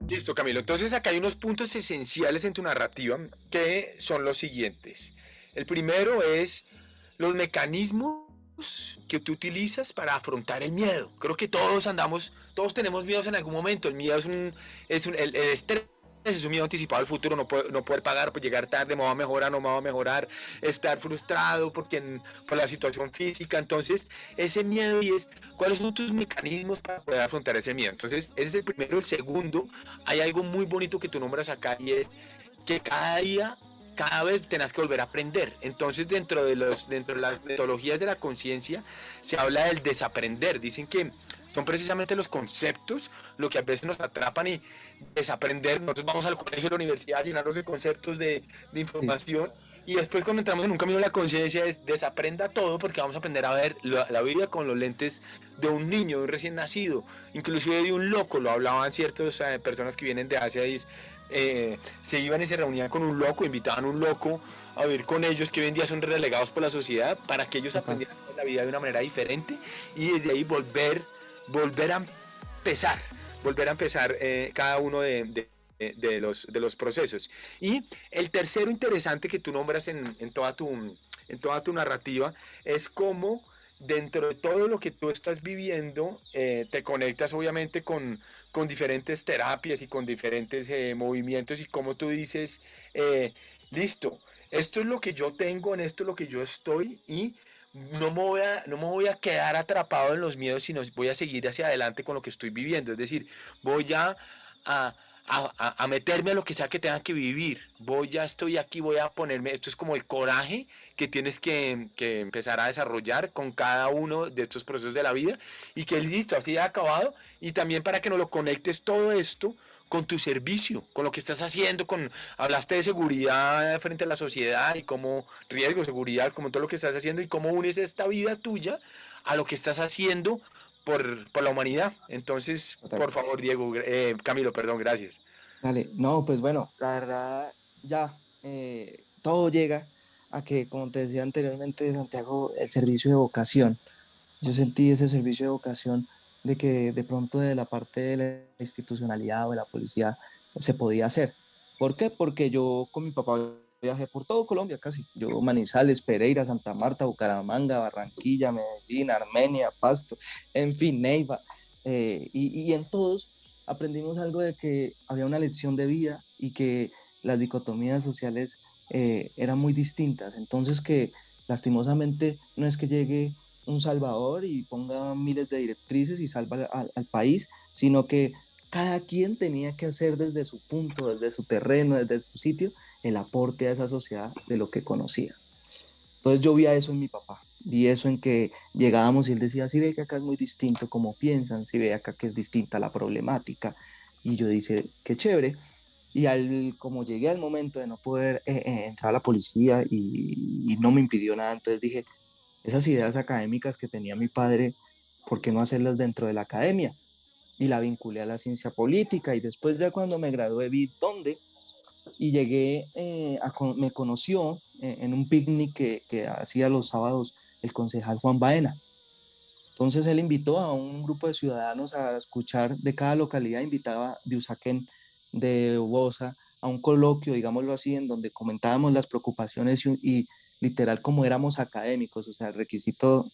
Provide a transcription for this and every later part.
Listo, Camilo. Entonces acá hay unos puntos esenciales en tu narrativa que son los siguientes. El primero es los mecanismos que tú utilizas para afrontar el miedo. Creo que todos tenemos miedos en algún momento. El miedo el estrés es un miedo anticipado al futuro, no poder pagar, pues llegar tarde, me va a mejorar, no me va a mejorar, estar frustrado por la situación física. Entonces, ese miedo y es, ¿cuáles son tus mecanismos para poder afrontar ese miedo? Entonces, ese es el primero. El segundo, hay algo muy bonito que tú nombras acá y es que cada día, cada vez tenás que volver a aprender. Entonces, dentro de las metodologías de la conciencia, se habla del desaprender. Dicen que son precisamente los conceptos lo que a veces nos atrapan y desaprender. Nosotros vamos al colegio, a la universidad, a llenarnos de conceptos, de Sí, información. Y después cuando entramos en un camino de la conciencia es desaprenda todo porque vamos a aprender a ver la vida con los lentes de un niño, de un recién nacido, inclusive de un loco, lo hablaban ciertas personas que vienen de Asia y se iban y se reunían con un loco, invitaban a un loco a vivir con ellos que hoy en día son relegados por la sociedad para que ellos total. aprendieran la vida de una manera diferente y desde ahí volver a empezar, volver a empezar cada uno de los procesos. Y el tercero interesante que tú nombras en toda tu narrativa es cómo dentro de todo lo que tú estás viviendo, te conectas obviamente con diferentes terapias y con diferentes movimientos y como tú dices, listo, esto es lo que yo tengo, en esto es lo que yo estoy y no me voy a quedar atrapado en los miedos, sino voy a seguir hacia adelante con lo que estoy viviendo. Es decir, voy a, a meterme a lo que sea que tenga que vivir. Ya estoy aquí, voy a ponerme, esto es como el coraje que tienes que empezar a desarrollar con cada uno de estos procesos de la vida y que listo, así ha acabado. Y también para que no lo conectes todo esto con tu servicio, con lo que estás haciendo, hablaste de seguridad frente a la sociedad y cómo riesgo, seguridad, como todo lo que estás haciendo y cómo unes esta vida tuya a lo que estás haciendo por la humanidad. Entonces, Total. por favor, Diego, Camilo, perdón, gracias. Dale, no, pues bueno, la verdad, ya todo llega a que, como te decía anteriormente, Santiago, el servicio de vocación. Yo sentí ese servicio de vocación de que de pronto de la parte de la institucionalidad o de la policía se podía hacer. ¿Por qué? Porque yo con mi papá viajé por todo Colombia casi. Yo Manizales, Pereira, Santa Marta, Bucaramanga, Barranquilla, Medellín, Armenia, Pasto, en fin, Neiva. Y en todos aprendimos algo de que había una lección de vida y que las dicotomías sociales eran muy distintas. Entonces que lastimosamente no es que llegue un salvador y ponga miles de directrices y salva al país, sino que cada quien tenía que hacer desde su punto, desde su terreno, desde su sitio, el aporte a esa sociedad de lo que conocía. Entonces yo vi a eso en mi papá, vi eso en que llegábamos y él decía, si ve que acá es muy distinto como piensan, si ve acá que es distinta la problemática, y yo dice, qué chévere. Y como llegué al momento de no poder entrar a la policía y no me impidió nada, entonces dije, esas ideas académicas que tenía mi padre, ¿por qué no hacerlas dentro de la academia? Y la vinculé a la ciencia política y después ya cuando me gradué vi dónde y llegué, me conoció en un picnic que hacía los sábados el concejal Juan Baena. Entonces él invitó a un grupo de ciudadanos a escuchar de cada localidad, invitaba de Usaquén, de Bosa, a un coloquio, digámoslo así, en donde comentábamos las preocupaciones y literal como éramos académicos, o sea, el requisito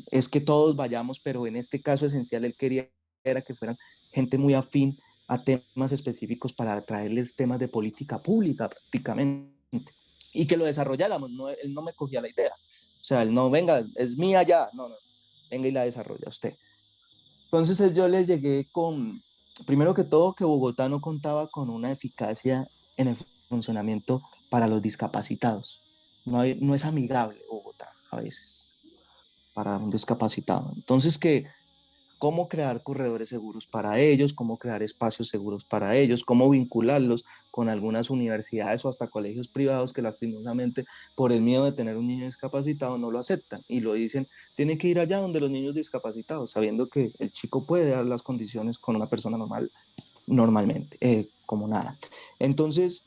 es que todos vayamos, pero en este caso esencial él quería era que fueran gente muy afín a temas específicos para traerles temas de política pública prácticamente y que lo desarrolláramos, no, él no me cogía la idea, o sea, él no, venga, es mía ya, no, no, venga y la desarrolla usted. Entonces yo les llegué con, primero que todo, que Bogotá no contaba con una eficacia en el funcionamiento para los discapacitados. No es amigable Bogotá a veces para un discapacitado. Entonces que cómo crear corredores seguros para ellos, cómo crear espacios seguros para ellos, cómo vincularlos con algunas universidades o hasta colegios privados que lastimosamente por el miedo de tener un niño discapacitado no lo aceptan y lo dicen, tiene que ir allá donde los niños discapacitados, sabiendo que el chico puede dar las condiciones con una persona normal, normalmente, como nada. Entonces,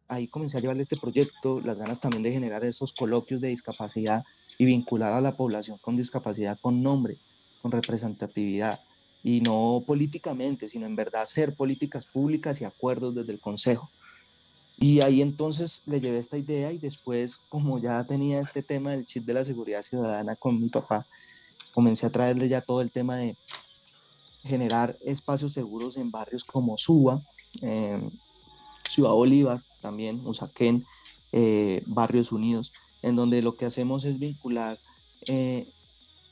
ahí comencé a llevarle este proyecto, las ganas también de generar esos coloquios de discapacidad y vincular a la población con discapacidad con nombre, con representatividad. y no políticamente, sino en verdad hacer políticas públicas y acuerdos desde el consejo. Y ahí entonces le llevé esta idea y después, como ya tenía este tema del chip de la seguridad ciudadana con mi papá, comencé a traerle ya todo el tema de generar espacios seguros en barrios como Suba, eh, Ciudad Bolívar, también Usaquén, Barrios Unidos, en donde lo que hacemos es vincular eh,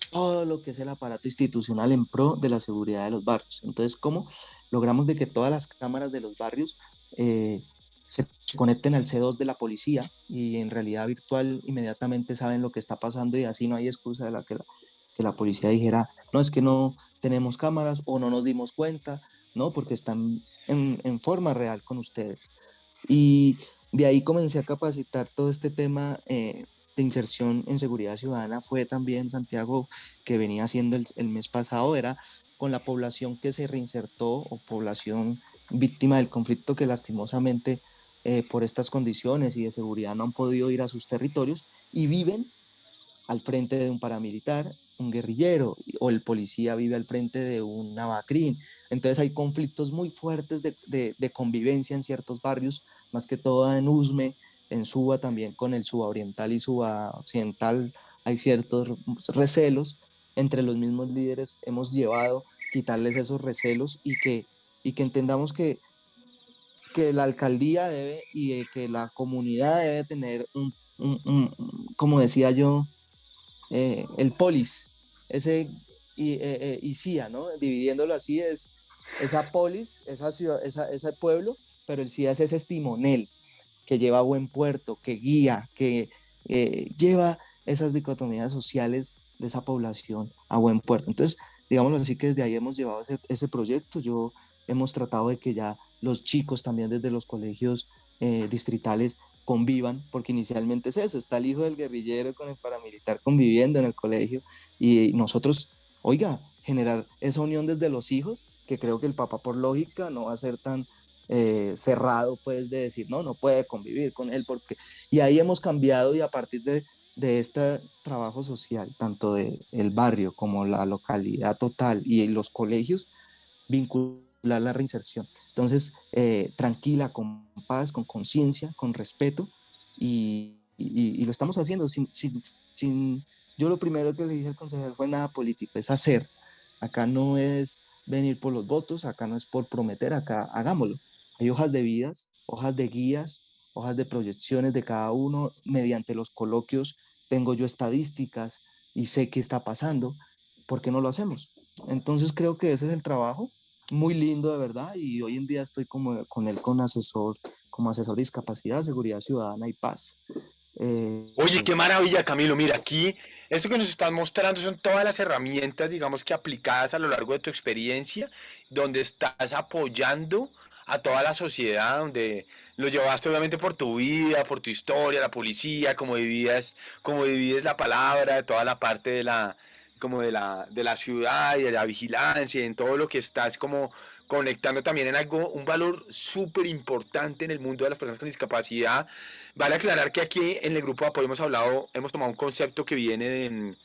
todo lo que es el aparato institucional en pro de la seguridad de los barrios. Entonces, ¿cómo logramos de que todas las cámaras de los barrios se conecten al C2 de la policía y en realidad virtual inmediatamente saben lo que está pasando y así no hay excusa de que la policía dijera, no, es que no tenemos cámaras o no nos dimos cuenta, no, porque están en forma real con ustedes. Y de ahí comencé a capacitar todo este tema de inserción en seguridad ciudadana. Fue también Santiago que venía haciendo el mes pasado, era con la población que se reinsertó o población víctima del conflicto que lastimosamente por estas condiciones y de seguridad no han podido ir a sus territorios y viven al frente de un paramilitar, un guerrillero, o el policía vive al frente de un navacrín. Entonces hay conflictos muy fuertes de convivencia en ciertos barrios, más que todo en Usme, en Suba también con el Suba Oriental y Suba Occidental hay ciertos recelos. Entre los mismos líderes hemos llevado quitarles esos recelos y que entendamos que la alcaldía debe y que la comunidad debe tener como decía yo, el polis, ese y CIA, ¿no? Dividiéndolo así es esa polis, esa ciudad, ese pueblo, pero el CIA es ese timonel que lleva a buen puerto, que guía, que lleva esas dicotomías sociales de esa población a buen puerto. Entonces, digámoslo así que desde ahí hemos llevado ese proyecto. Yo hemos tratado de que ya los chicos también desde los colegios distritales convivan, porque inicialmente es eso, está el hijo del guerrillero con el paramilitar conviviendo en el colegio y nosotros, oiga, generar esa unión desde los hijos, que creo que el papá por lógica no va a ser tan cerrado, pues de decir, no, no puede convivir con él, porque... Y ahí hemos cambiado y a partir de este trabajo social, tanto del el barrio como la localidad total y los colegios, vincular la reinserción. Entonces, tranquila, con paz, con conciencia, con respeto, y lo estamos haciendo sin... Yo lo primero que le dije al concejal fue nada político, es hacer. Acá no es venir por los votos, acá no es por prometer, acá hagámoslo. Hay hojas de vidas, hojas de guías, hojas de proyecciones de cada uno. Mediante los coloquios tengo yo estadísticas y sé qué está pasando. ¿Por qué no lo hacemos? Entonces creo que ese es el trabajo muy lindo de verdad y hoy en día estoy como con él como asesor de discapacidad, seguridad ciudadana y paz. Oye, Eh, qué maravilla, Camilo. Mira, aquí esto que nos estás mostrando son todas las herramientas, digamos que aplicadas a lo largo de tu experiencia, donde estás apoyando a toda la sociedad, donde lo llevaste obviamente por tu vida, por tu historia, la policía, cómo divides la palabra, toda la parte de la, como de la ciudad y de la vigilancia, y en todo lo que estás como conectando también en algo, un valor súper importante en el mundo de las personas con discapacidad. Vale aclarar que aquí en el grupo de apoyo hemos hablado, hemos tomado un concepto que viene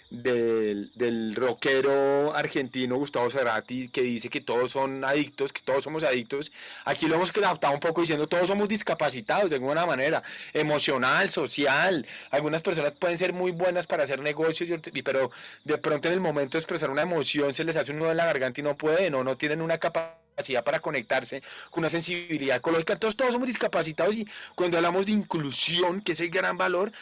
del rockero argentino Gustavo Cerati, que dice que todos son adictos, que todos somos adictos. Aquí lo hemos adaptado un poco diciendo todos somos discapacitados de alguna manera, emocional, social. Algunas personas pueden ser muy buenas para hacer negocios, pero de pronto en el momento de expresar una emoción se les hace un nudo en la garganta y no pueden o no tienen una capacidad para conectarse con una sensibilidad ecológica. Entonces todos somos discapacitados y cuando hablamos de inclusión, que es el gran valor,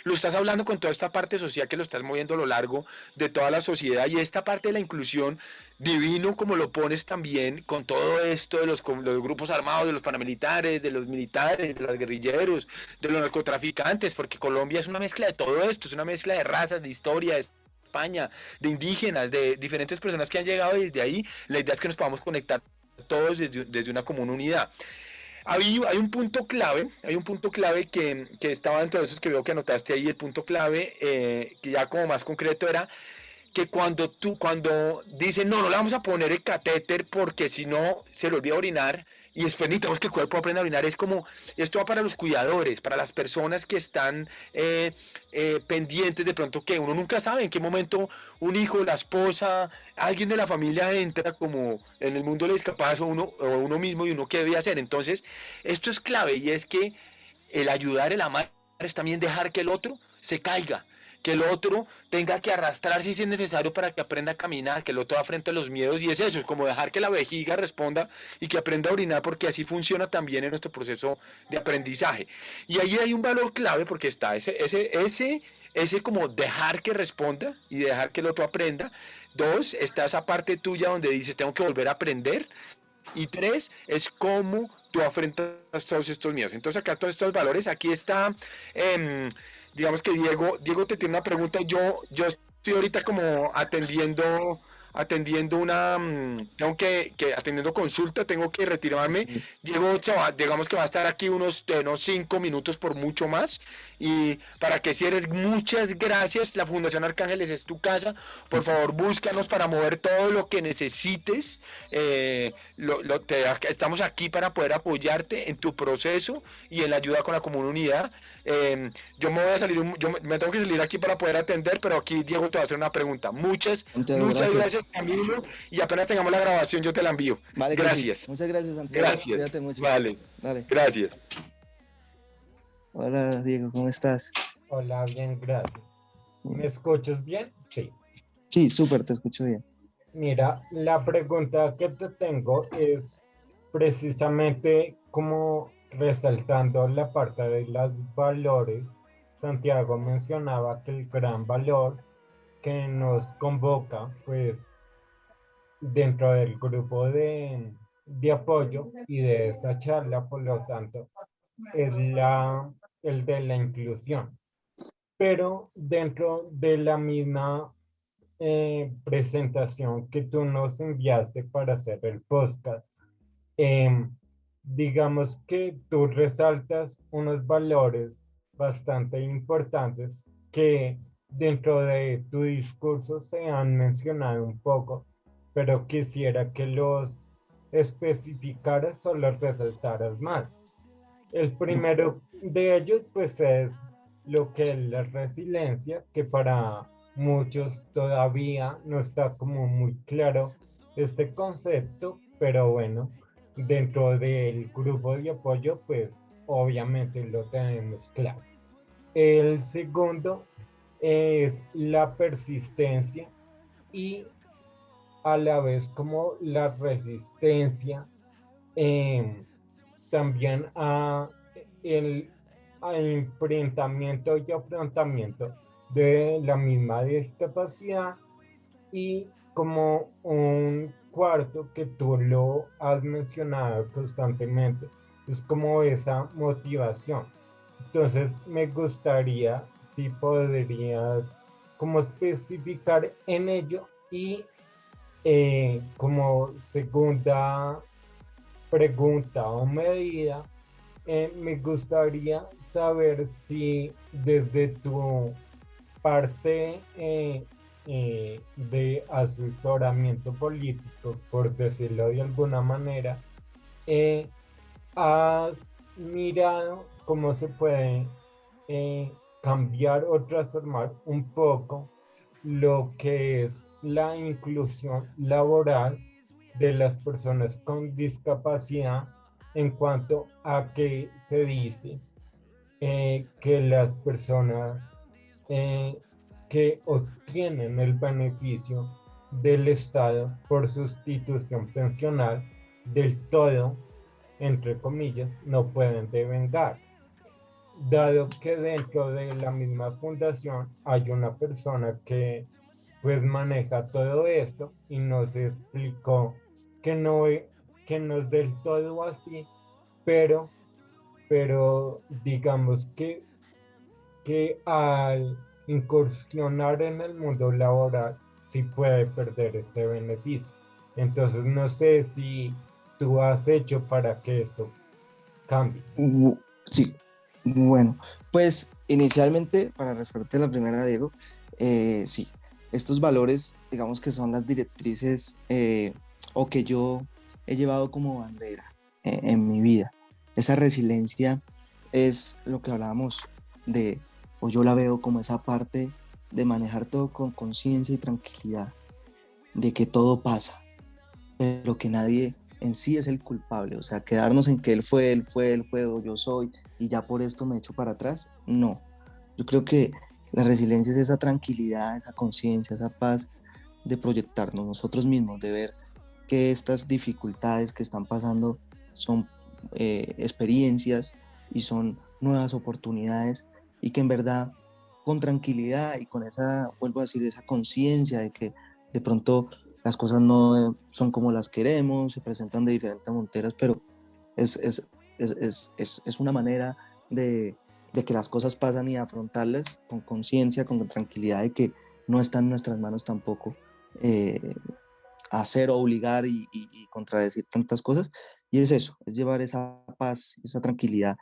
lo estás hablando con toda esta parte social que lo estás moviendo a lo largo de toda la sociedad y esta parte de la inclusión divino como lo pones también con todo esto de los grupos armados, de los paramilitares, de los militares, de los guerrilleros, de los narcotraficantes, porque Colombia es una mezcla de todo esto, es una mezcla de razas, de historia, de España, de indígenas, de diferentes personas que han llegado y desde ahí la idea es que nos podamos conectar todos desde una común unidad. Hay un punto clave que estaba dentro de esos que veo que anotaste ahí, el punto clave, que ya como más concreto era que cuando dicen, no, no le vamos a poner el catéter porque si no se le olvida orinar, y después necesitamos que el cuerpo aprenda a orinar. Es como, esto va para los cuidadores, para las personas que están pendientes de pronto, que uno nunca sabe en qué momento un hijo, la esposa, alguien de la familia entra como en el mundo de la discapacidad o uno mismo y uno qué debe hacer. Entonces, esto es clave y es que el ayudar, el amar, es también dejar que el otro se caiga, que el otro tenga que arrastrarse si es necesario para que aprenda a caminar, que el otro afrente los miedos, y es eso, es como dejar que la vejiga responda y que aprenda a orinar, porque así funciona también en nuestro proceso de aprendizaje. Y ahí hay un valor clave porque está ese como dejar que responda y dejar que el otro aprenda. Dos, está esa parte tuya donde dices, tengo que volver a aprender. Y tres, es cómo tú afrentas todos estos miedos. Entonces acá todos estos valores, aquí está, digamos que Diego te tiene una pregunta, yo estoy ahorita como atendiendo una, tengo que atendiendo consulta, tengo que retirarme. Sí, Diego, digamos que va a estar aquí unos 5 minutos por mucho más. Y para que cierres, muchas gracias. La Fundación Arcángeles es tu casa. Por sí, sí. favor, búscanos para mover todo lo que necesites. Estamos aquí para poder apoyarte en tu proceso y en la ayuda con la comunidad. Yo me voy a salir, me tengo que salir aquí para poder atender, pero aquí Diego te va a hacer una pregunta. Santiago, Muchas gracias. gracias, Camilo, y apenas tengamos la grabación yo te la envío. Vale que sí. Gracias, Muchas gracias, Santiago. gracias, Cuídate mucho. vale, Dale. gracias. Hola, Diego, ¿cómo estás? Hola, bien, gracias. ¿Me escuchas bien? Sí. Sí, súper, te escucho bien. Mira, la pregunta que te tengo es precisamente como resaltando la parte de los valores. Santiago mencionaba que el gran valor que nos convoca, pues, dentro del grupo de apoyo y de esta charla, por lo tanto, es el de la inclusión. Pero dentro de la misma presentación que tú nos enviaste para hacer el podcast, em, digamos que tú resaltas unos valores bastante importantes que dentro de tu discurso se han mencionado un poco, pero quisiera que los especificaras o los resaltaras más. El primero de ellos, pues, es lo que es la resiliencia, que para muchos todavía no está como muy claro este concepto, pero bueno, dentro del grupo de apoyo, pues, obviamente lo tenemos claro. El segundo es la persistencia y a la vez como la resistencia eh, también el a enfrentamiento y afrontamiento de la misma discapacidad, y como un cuarto que tú lo has mencionado constantemente, es como esa motivación. Entonces me gustaría si podrías como especificar en ello, y como segunda pregunta o medida, me gustaría saber si desde tu parte de asesoramiento político, por decirlo de alguna manera, eh, has mirado cómo se puede cambiar o transformar un poco lo que es la inclusión laboral de las personas con discapacidad, en cuanto a que se dice que las personas que obtienen el beneficio del Estado por sustitución pensional del todo, entre comillas, no pueden devengar, dado que dentro de la misma fundación hay una persona que pues maneja todo esto y nos explicó que que no es del todo así, pero, pero digamos que al incursionar en el mundo laboral sí puede perder este beneficio. Entonces no sé si tú has hecho para que esto cambie. Sí, bueno, pues inicialmente, para responderte la primera, Diego, sí, estos valores, digamos que son las directrices o que yo he llevado como bandera en mi vida. Esa resiliencia es lo que hablábamos de, o yo la veo como esa parte de manejar todo con conciencia y tranquilidad, de que todo pasa, pero que nadie en sí es el culpable. O sea, quedarnos en que él fue, o yo soy, y ya por esto me echo para atrás, no. Yo creo que la resiliencia es esa tranquilidad, esa conciencia, esa paz de proyectarnos nosotros mismos, de ver que estas dificultades que están pasando son experiencias y son nuevas oportunidades, y que en verdad con tranquilidad y con esa, vuelvo a decir, esa conciencia de que de pronto las cosas no son como las queremos, se presentan de diferentes monteras, pero es, es, es una manera de que las cosas pasan y afrontarlas con conciencia, con tranquilidad, de que no está en nuestras manos tampoco eh, hacer o obligar y contradecir tantas cosas. Y es eso, es llevar esa paz, esa tranquilidad,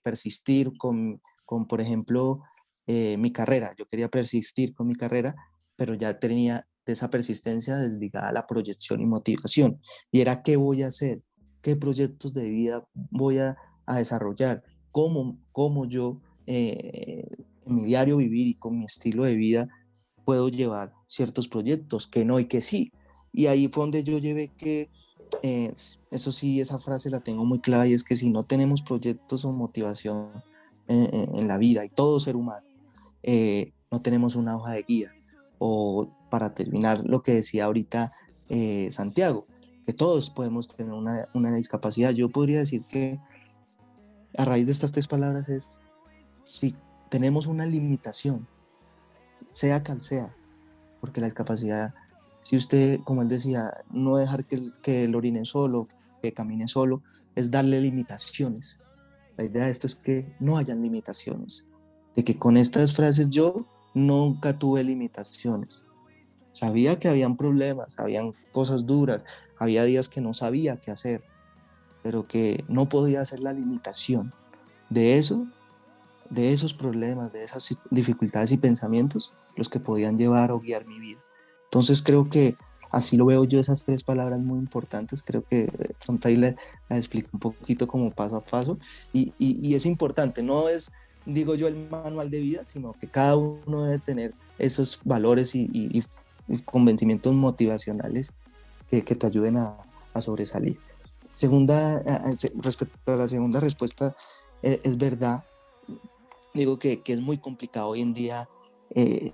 persistir por ejemplo, mi carrera. Yo quería persistir con mi carrera, pero ya tenía de esa persistencia desligada la proyección y motivación. Y era qué voy a hacer, qué proyectos de vida voy a desarrollar, cómo yo en mi diario vivir y con mi estilo de vida puedo llevar ciertos proyectos, que no y que sí. Y ahí fue donde yo llevé que, eso sí, esa frase la tengo muy clara, y es que si no tenemos proyectos o motivación en la vida, y todo ser humano, no tenemos una hoja de guía. O para terminar, lo que decía ahorita Santiago, que todos podemos tener una discapacidad. Yo podría decir que a raíz de estas tres palabras es, si tenemos una limitación, sea cual sea, porque la discapacidad, si usted, como él decía, no dejar que él orine solo, que camine solo, es darle limitaciones. La idea de esto es que no hayan limitaciones, de que con estas frases yo nunca tuve limitaciones. Sabía que habían problemas, habían cosas duras, había días que no sabía qué hacer, pero que no podía hacer la limitación de eso, de esos problemas, de esas dificultades y pensamientos, los que podían llevar o guiar mi vida. Entonces creo que así lo veo yo, esas tres palabras muy importantes. Creo que Frontay la explica un poquito como paso a paso, y es importante, no es, digo yo, el manual de vida, sino que cada uno debe tener esos valores y convencimientos motivacionales que te ayuden a sobresalir. Respecto a la segunda respuesta, es verdad. Digo que es muy complicado hoy en día, eh,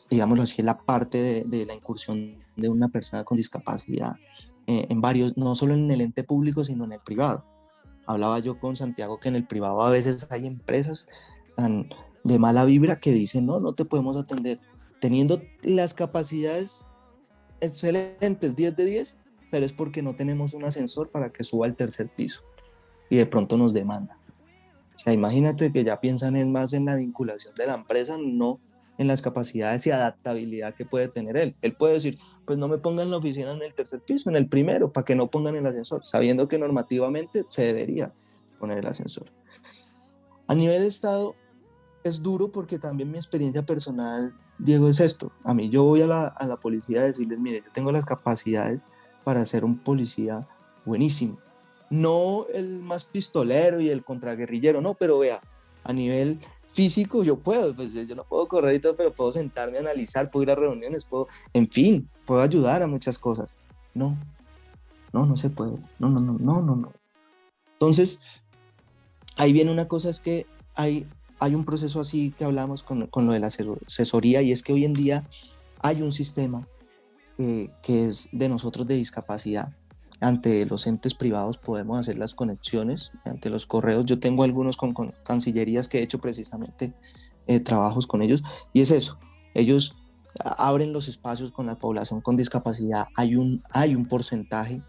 digámoslo así, la parte de la incursión de una persona con discapacidad en varios, no solo en el ente público, sino en el privado. Hablaba yo con Santiago que en el privado a veces hay empresas tan de mala vibra que dicen, no, no te podemos atender, teniendo las capacidades excelentes, 10 de 10, pero es porque no tenemos un ascensor para que suba al tercer piso, y de pronto nos demanda. O sea, imagínate que ya piensan más en la vinculación de la empresa, no en las capacidades y adaptabilidad que puede tener él. Él puede decir, pues no me pongan la oficina en el tercer piso, en el primero, para que no pongan el ascensor, sabiendo que normativamente se debería poner el ascensor. A nivel de Estado es duro, porque también mi experiencia personal, Diego, es esto. A mí yo voy a la policía a decirles, mire, yo tengo las capacidades para ser un policía buenísimo. No el más pistolero y el contraguerrillero, no, pero vea, a nivel físico yo puedo, pues yo no puedo correr y todo, pero puedo sentarme a analizar, puedo ir a reuniones, puedo, en fin, puedo ayudar a muchas cosas. No, no se puede. No. Entonces, ahí viene una cosa, es que hay un proceso así que hablamos con lo de la asesoría, y es que hoy en día hay un sistema que es de nosotros de discapacidad. Ante los entes privados podemos hacer las conexiones, ante los correos. Yo tengo algunos con cancillerías que he hecho precisamente trabajos con ellos, y es eso, ellos abren los espacios con la población con discapacidad. Hay un porcentaje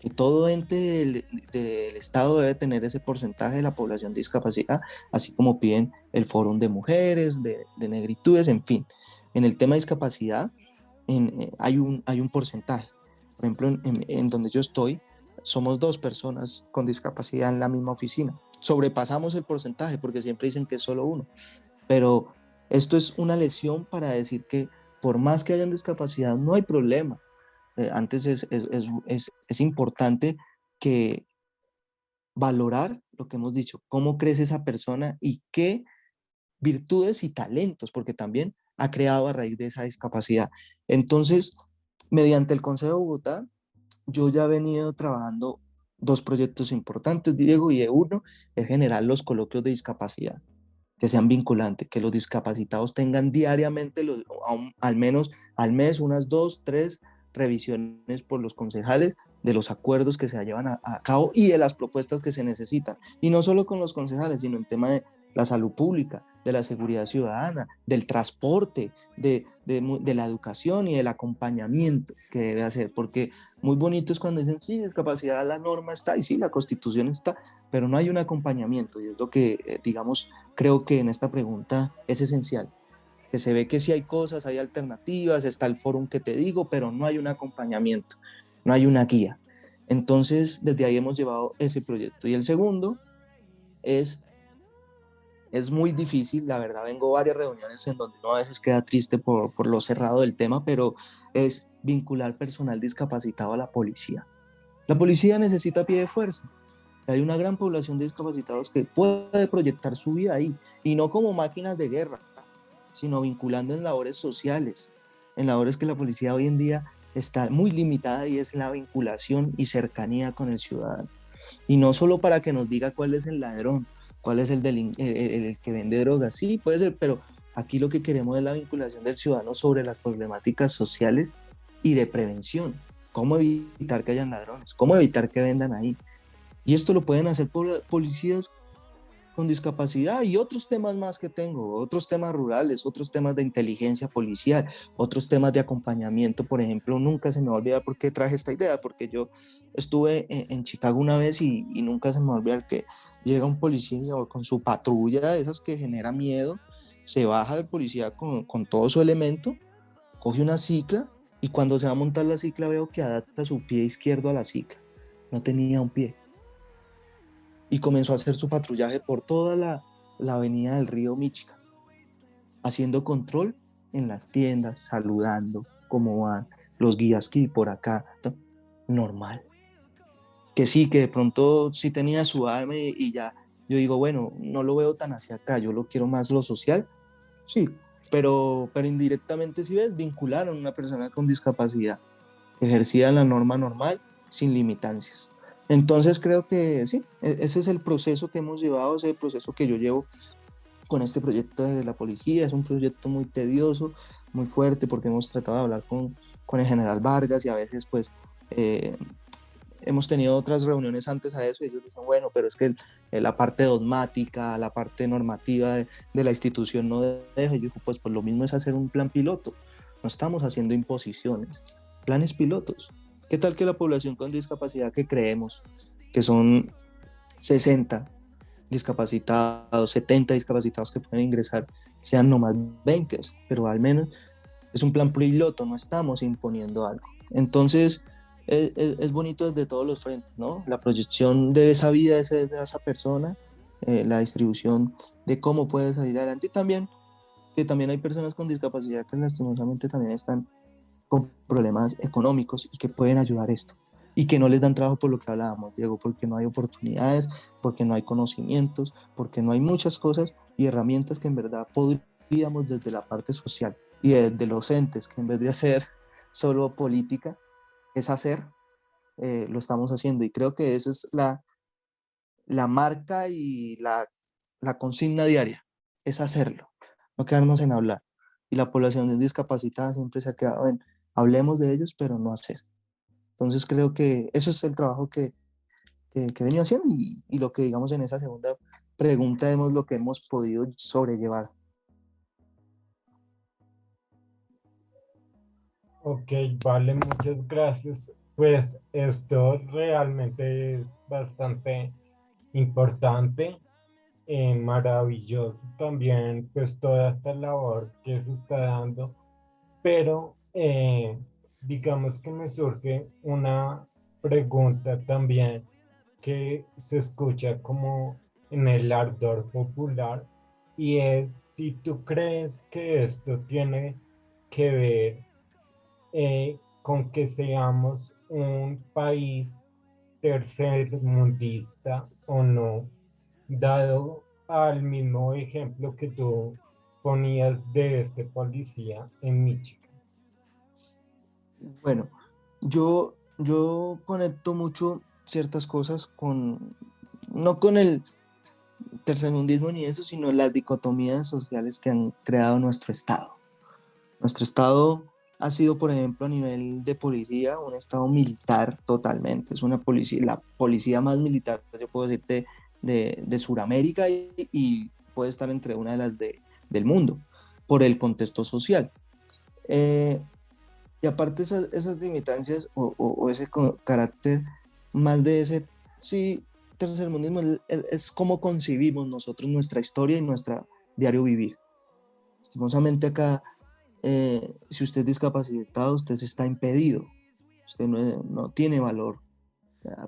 que todo ente del Estado debe tener, ese porcentaje de la población de discapacidad, así como piden el Fórum de Mujeres, de Negritudes, en fin. En el tema de discapacidad hay un porcentaje. Por ejemplo, en donde yo estoy, somos 2 personas con discapacidad en la misma oficina. Sobrepasamos el porcentaje porque siempre dicen que es solo uno. Pero esto es una lección para decir que por más que hayan discapacidad, no hay problema. Antes es importante que valorar lo que hemos dicho, cómo crece esa persona y qué virtudes y talentos, porque también ha creado a raíz de esa discapacidad. Entonces, mediante el Consejo de Bogotá, yo ya he venido trabajando dos proyectos importantes, Diego, y uno es generar los coloquios de discapacidad, que sean vinculantes, que los discapacitados tengan diariamente, al menos al mes, unas dos, tres revisiones por los concejales de los acuerdos que se llevan a cabo y de las propuestas que se necesitan. Y no solo con los concejales, sino en tema de la salud pública, de la seguridad ciudadana, del transporte, de la educación y del acompañamiento que debe hacer, porque muy bonito es cuando dicen, sí, discapacidad, la norma está, y sí, la constitución está, pero no hay un acompañamiento, y es lo que, digamos, creo que en esta pregunta es esencial, que se ve que sí hay cosas, hay alternativas, está el fórum que te digo, pero no hay un acompañamiento, no hay una guía. Entonces, desde ahí hemos llevado ese proyecto. Y el segundo es es muy difícil, la verdad, vengo a varias reuniones en donde uno a veces queda triste por lo cerrado del tema, pero es vincular personal discapacitado a la policía. La policía necesita pie de fuerza. Hay una gran población de discapacitados que puede proyectar su vida ahí, y no como máquinas de guerra, sino vinculando en labores sociales, en labores que la policía hoy en día está muy limitada, y es la vinculación y cercanía con el ciudadano. Y no solo para que nos diga cuál es el ladrón, cuál es el que vende drogas, sí, puede ser, pero aquí lo que queremos es la vinculación del ciudadano sobre las problemáticas sociales y de prevención. ¿Cómo evitar que hayan ladrones? ¿Cómo evitar que vendan ahí? Y esto lo pueden hacer policías con discapacidad y otros temas más que tengo, otros temas rurales, otros temas de inteligencia policial, otros temas de acompañamiento. Por ejemplo, nunca se me va a olvidar por qué traje esta idea, porque yo estuve en Chicago una vez y nunca se me va a olvidar que llega un policía con su patrulla, de esas que genera miedo, se baja el policía con todo su elemento, coge una cicla y cuando se va a montar la cicla veo que adapta su pie izquierdo a la cicla. No tenía un pie y comenzó a hacer su patrullaje por toda la avenida del río Michigan, haciendo control en las tiendas, saludando cómo van los guías que por acá, normal. Que sí, que de pronto sí tenía su arma y ya, yo digo, bueno, no lo veo tan hacia acá, yo lo quiero más lo social, sí, pero indirectamente, si ves, vincularon a una persona con discapacidad, ejercía la norma normal, sin limitancias. Entonces creo que sí, ese es el proceso que hemos llevado, ese es el proceso que yo llevo con este proyecto de la policía. Es un proyecto muy tedioso, muy fuerte, porque hemos tratado de hablar con el general Vargas y a veces pues eh, hemos tenido otras reuniones antes a eso y ellos dicen, bueno, pero es que la parte dogmática, la parte normativa de la institución no deja. Y yo digo, pues lo mismo es hacer un plan piloto. No estamos haciendo imposiciones, planes pilotos. ¿Qué tal que la población con discapacidad que creemos, que son 60 discapacitados, 70 discapacitados que pueden ingresar, sean nomás 20, pero al menos es un plan piloto, no estamos imponiendo algo. Entonces, es bonito desde todos los frentes, ¿no? La proyección de esa vida de esa persona, la distribución de cómo puede salir adelante y también que también hay personas con discapacidad que lastimosamente también están con problemas económicos y que pueden ayudar esto. Y que no les dan trabajo por lo que hablábamos, Diego, porque no hay oportunidades, porque no hay conocimientos, porque no hay muchas cosas y herramientas que en verdad podríamos desde la parte social y desde los entes, que en vez de hacer solo política, es hacer, lo estamos haciendo. Y creo que esa es la marca y la consigna diaria, es hacerlo, no quedarnos en hablar. Y la población discapacitada siempre se ha quedado en hablemos de ellos, pero no hacer. Entonces creo que eso es el trabajo que he venido haciendo y lo que digamos en esa segunda pregunta hemos lo que hemos podido sobrellevar. Ok, vale, muchas gracias. Pues esto realmente es bastante importante, maravilloso también, pues toda esta labor que se está dando, pero digamos que me surge una pregunta también que se escucha como en el ardor popular y es si tú crees que esto tiene que ver con que seamos un país tercermundista o no, dado al mismo ejemplo que tú ponías de este policía en Michigan? Bueno, yo conecto mucho ciertas cosas con, no con el tercermundismo ni eso, sino las dicotomías sociales que han creado nuestro Estado. Nuestro Estado ha sido, por ejemplo, a nivel de policía, un Estado militar totalmente. Es una policía, la policía más militar, yo puedo decirte, de Sudamérica y puede estar entre una de las del mundo, por el contexto social. Eh, y aparte esas limitancias o ese carácter más de ese, sí, tercermundismo es cómo concibimos nosotros nuestra historia y nuestra diario vivir. Lastimosamente acá, si usted es discapacitado, usted está impedido, usted no tiene valor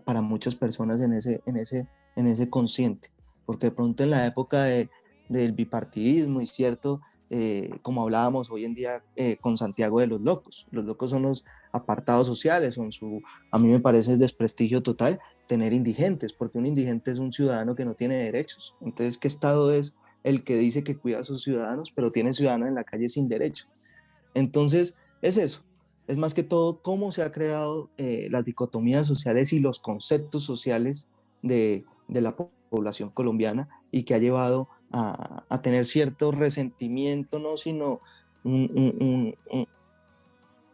para muchas personas en ese consciente, porque de pronto en la época del bipartidismo y cierto, como hablábamos hoy en día con Santiago de los locos son los apartados sociales, a mí me parece desprestigio total tener indigentes, porque un indigente es un ciudadano que no tiene derechos. Entonces, ¿qué Estado es el que dice que cuida a sus ciudadanos, pero tiene ciudadanos en la calle sin derecho? Entonces, es eso. Es más que todo cómo se ha creado las dicotomías sociales y los conceptos sociales de la población colombiana y que ha llevado a tener cierto resentimiento, no, sino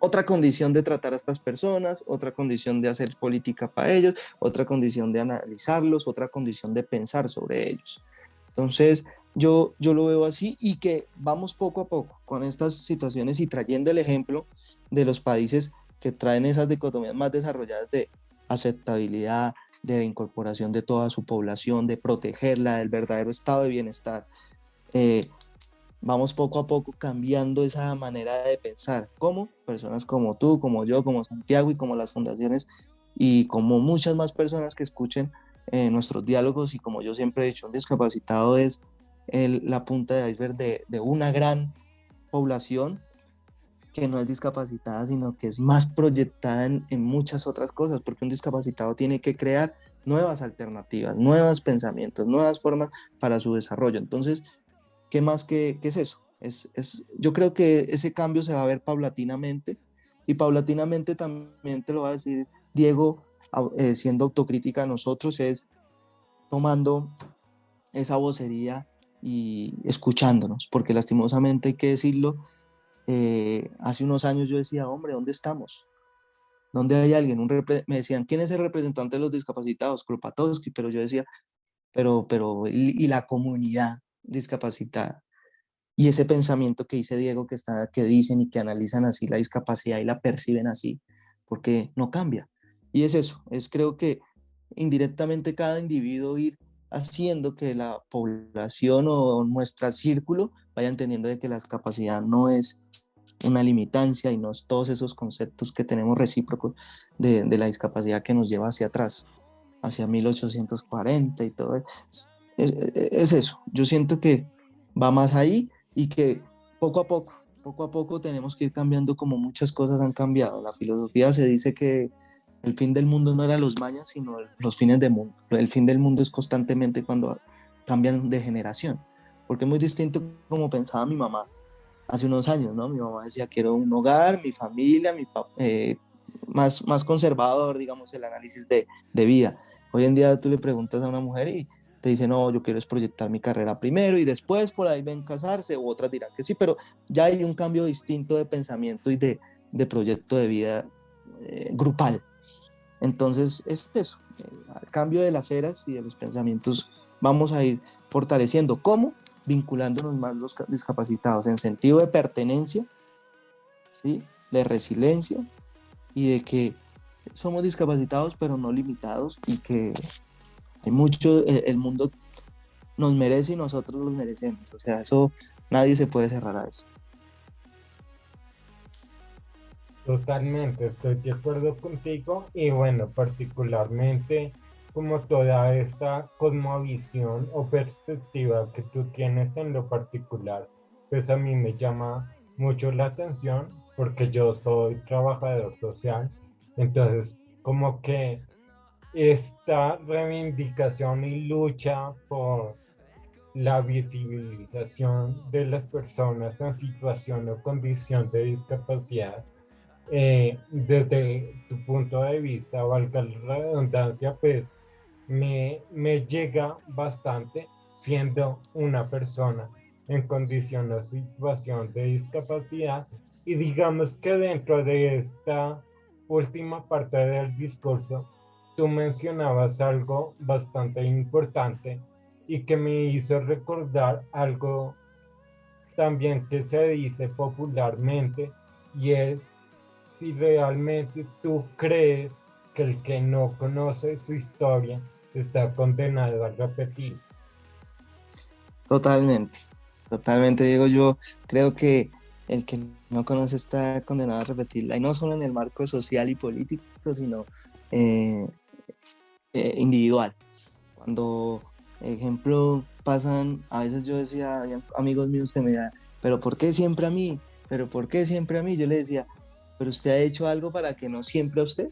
otra condición de tratar a estas personas, otra condición de hacer política para ellos, otra condición de analizarlos, otra condición de pensar sobre ellos. Entonces, yo lo veo así y que vamos poco a poco con estas situaciones y trayendo el ejemplo de los países que traen esas dicotomías más desarrolladas de aceptabilidad, de incorporación de toda su población, de protegerla, del verdadero estado de bienestar. Vamos poco a poco cambiando esa manera de pensar, como personas como tú, como yo, como Santiago y como las fundaciones y como muchas más personas que escuchen nuestros diálogos y como yo siempre he dicho, un discapacitado es la punta de iceberg de una gran población que no es discapacitada, sino que es más proyectada en muchas otras cosas, porque un discapacitado tiene que crear nuevas alternativas, nuevos pensamientos, nuevas formas para su desarrollo. Entonces, ¿qué más que es eso? Yo creo que ese cambio se va a ver paulatinamente y paulatinamente también te lo va a decir Diego, siendo autocrítica a nosotros, es tomando esa vocería y escuchándonos, porque lastimosamente hay que decirlo, hace unos años yo decía, hombre, ¿dónde estamos? ¿Dónde hay alguien? Me decían, ¿quién es el representante de los discapacitados? Kropatowski, pero yo decía, y la comunidad discapacitada. Y ese pensamiento que dice Diego, que dicen y que analizan así la discapacidad y la perciben así, porque no cambia. Y es eso, creo que indirectamente cada individuo ir haciendo que la población o nuestro círculo vaya entendiendo de que la discapacidad no es una limitancia y no es todos esos conceptos que tenemos recíprocos de la discapacidad que nos lleva hacia atrás, hacia 1840 y todo. Es eso, yo siento que va más ahí y que poco a poco tenemos que ir cambiando como muchas cosas han cambiado. La filosofía se dice que el fin del mundo no era los mayas, sino los fines del mundo. El fin del mundo es constantemente cuando cambian de generación, porque es muy distinto como pensaba mi mamá hace unos años, ¿no? Mi mamá decía, quiero un hogar, mi familia, más conservador, digamos, el análisis de vida. Hoy en día tú le preguntas a una mujer y te dice, no, yo quiero es proyectar mi carrera primero y después por ahí ven casarse, u otras dirán que sí, pero ya hay un cambio distinto de pensamiento y de proyecto de vida grupal. Entonces, es eso, al cambio de las eras y de los pensamientos vamos a ir fortaleciendo. ¿Cómo? Vinculándonos más los discapacitados en sentido de pertenencia, ¿sí? De resiliencia y de que somos discapacitados pero no limitados y que hay mucho, el mundo nos merece y nosotros los merecemos. O sea, eso nadie se puede cerrar a eso. Totalmente, estoy de acuerdo contigo y bueno, particularmente como toda esta cosmovisión o perspectiva que tú tienes en lo particular, pues a mí me llama mucho la atención porque yo soy trabajador social, entonces como que esta reivindicación y lucha por la visibilización de las personas en situación o condición de discapacidad, desde tu punto de vista, valga la redundancia, pues me llega bastante siendo una persona en condición o situación de discapacidad. Y digamos que dentro de esta última parte del discurso, tú mencionabas algo bastante importante y que me hizo recordar algo también que se dice popularmente, y es si realmente tú crees que el que no conoce su historia está condenado a repetir. Totalmente, totalmente, digo yo, creo que el que no conoce está condenado a repetirla, y no solo en el marco social y político, sino eh, individual. Cuando, ejemplo, pasan, a veces yo decía, había amigos míos que me decían, pero ¿por qué siempre a mí? ¿Pero por qué siempre a mí? Yo le decía, pero usted ha hecho algo para que no siempre a usted.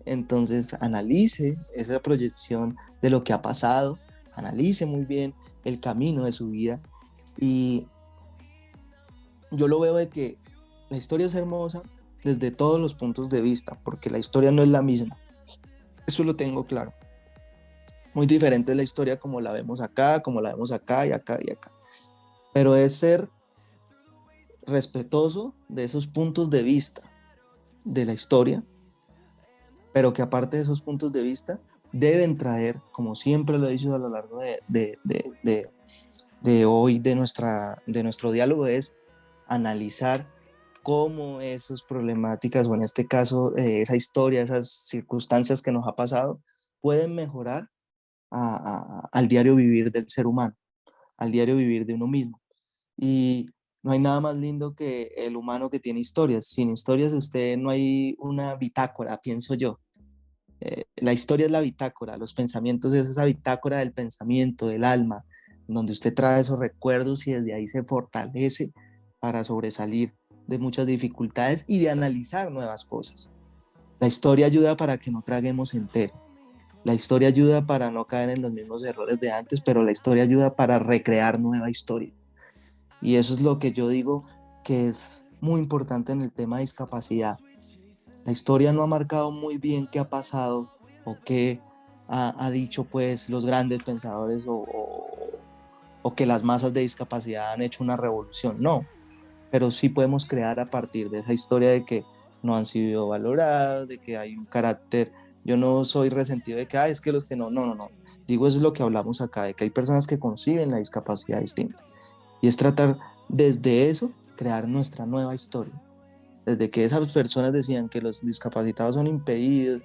Entonces, analice esa proyección de lo que ha pasado, analice muy bien el camino de su vida, y yo lo veo de que la historia es hermosa desde todos los puntos de vista, porque la historia no es la misma. Eso lo tengo claro. Muy diferente es la historia como la vemos acá, como la vemos acá y acá y acá. Pero es ser respetuoso de esos puntos de vista de la historia, pero que aparte de esos puntos de vista deben traer, como siempre lo he dicho a lo largo de hoy, de nuestro diálogo, es analizar cómo esas problemáticas, o en este caso esa historia, esas circunstancias que nos ha pasado, pueden mejorar al diario vivir del ser humano, al diario vivir de uno mismo. Y no hay nada más lindo que el humano que tiene historias. Sin historias usted no hay una bitácora, pienso yo. La historia es la bitácora, los pensamientos es esa bitácora del pensamiento, del alma, donde usted trae esos recuerdos y desde ahí se fortalece para sobresalir de muchas dificultades y de analizar nuevas cosas. La historia ayuda para que no traguemos entero. La historia ayuda para no caer en los mismos errores de antes, pero la historia ayuda para recrear nueva historia. Y eso es lo que yo digo que es muy importante en el tema de discapacidad. La historia no ha marcado muy bien qué ha pasado o qué ha dicho pues los grandes pensadores o que las masas de discapacidad han hecho una revolución. No, pero sí podemos crear a partir de esa historia de que no han sido valorados, de que hay un carácter. Yo no soy resentido de que es que los que no, no, no, no. Digo, eso es lo que hablamos acá, de que hay personas que conciben la discapacidad distinta. Y es tratar desde eso, crear nuestra nueva historia. Desde que esas personas decían que los discapacitados son impedidos,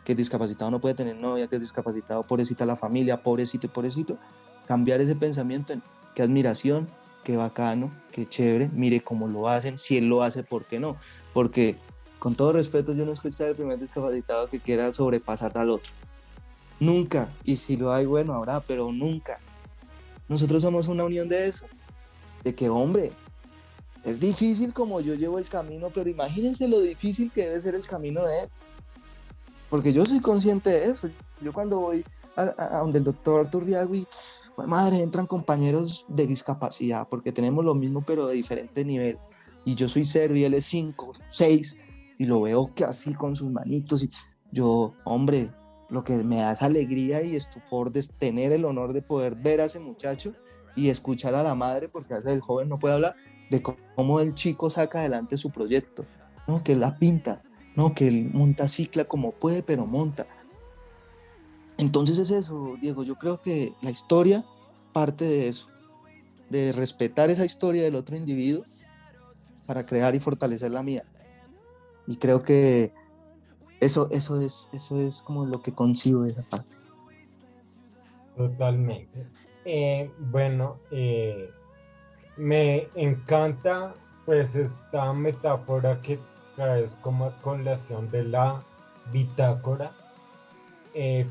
que el discapacitado no puede tener novia, que el discapacitado pobrecita la familia, pobrecito y pobrecito, cambiar ese pensamiento en qué admiración, qué bacano, qué chévere, mire cómo lo hacen, si él lo hace, ¿por qué no? Porque con todo respeto yo no escuché al primer discapacitado que quiera sobrepasar al otro. Nunca, y si lo hay, bueno, habrá, pero nunca. Nosotros somos una unión de eso, de que hombre, es difícil como yo llevo el camino, pero imagínense lo difícil que debe ser el camino de él. Porque yo soy consciente de eso. Yo cuando voy a donde el doctor Turriagui, madre, entran compañeros de discapacidad, porque tenemos lo mismo pero de diferente nivel. Y yo soy 0 y él es 5, 6, y lo veo que así con sus manitos. Y yo, hombre, lo que me da es alegría y estupor de tener el honor de poder ver a ese muchacho y escuchar a la madre, porque a veces el joven no puede hablar, de cómo el chico saca adelante su proyecto, ¿no? Que la pinta, no, que él monta cicla como puede, pero monta. Entonces es eso, Diego, yo creo que la historia parte de eso, de respetar esa historia del otro individuo para crear y fortalecer la mía. Y creo que eso es como lo que concibo de esa parte. Totalmente. Bueno, me encanta pues esta metáfora que traes como a colación de la bitácora,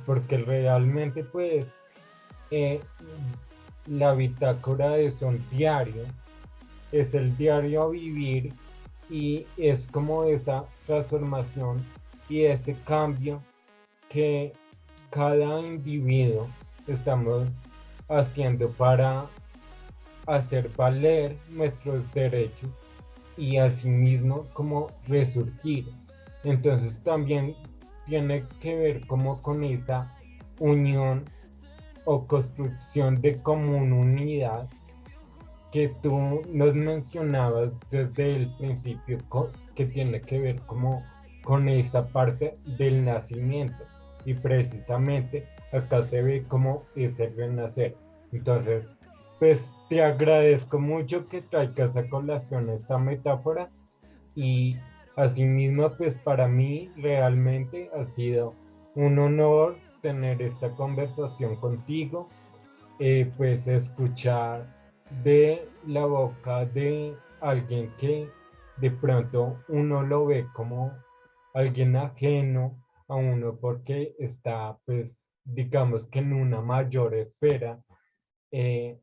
porque realmente pues eh, la bitácora es un diario, es el diario a vivir, y es como esa transformación y ese cambio que cada individuo estamos haciendo para hacer valer nuestros derechos y asimismo como resurgir. Entonces también tiene que ver como con esa unión o construcción de común unidad que tú nos mencionabas desde el principio, que tiene que ver como con esa parte del nacimiento. Y precisamente acá se ve como ese renacer. Entonces, pues te agradezco mucho que traigas a colación esta metáfora y asimismo, pues para mí realmente ha sido un honor tener esta conversación contigo, pues escuchar de la boca de alguien que de pronto uno lo ve como alguien ajeno a uno porque está, pues, digamos que en una mayor esfera, eh,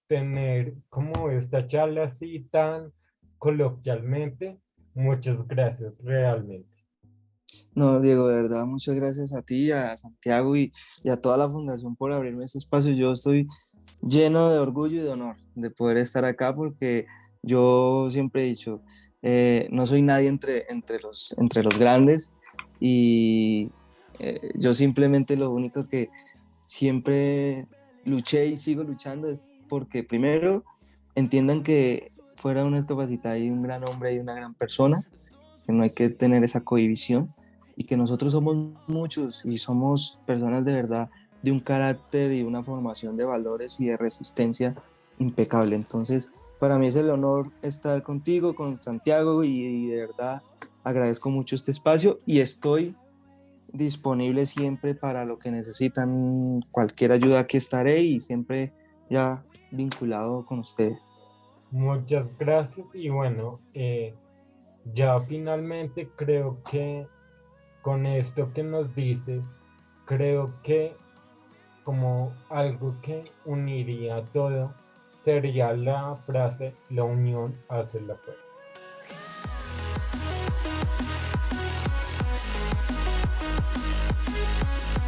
tener como esta charla así tan coloquialmente. Muchas gracias realmente. No, Diego, de verdad, muchas gracias a ti, a Santiago y a toda la fundación por abrirme este espacio. Yo estoy lleno de orgullo y de honor de poder estar acá porque yo siempre he dicho, no soy nadie entre los grandes y yo simplemente lo único que siempre luché y sigo luchando es porque primero entiendan que fuera una discapacidad hay un gran hombre y una gran persona, que no hay que tener esa cohibición y que nosotros somos muchos y somos personas de verdad de un carácter y una formación de valores y de resistencia impecable. Entonces, para mí es el honor estar contigo, con Santiago y de verdad agradezco mucho este espacio y estoy disponible siempre para lo que necesitan, cualquier ayuda aquí estaré y siempre ya vinculado con ustedes. Muchas gracias y bueno, ya finalmente creo que con esto que nos dices, creo que como algo que uniría todo sería la frase, la unión hace la fuerza.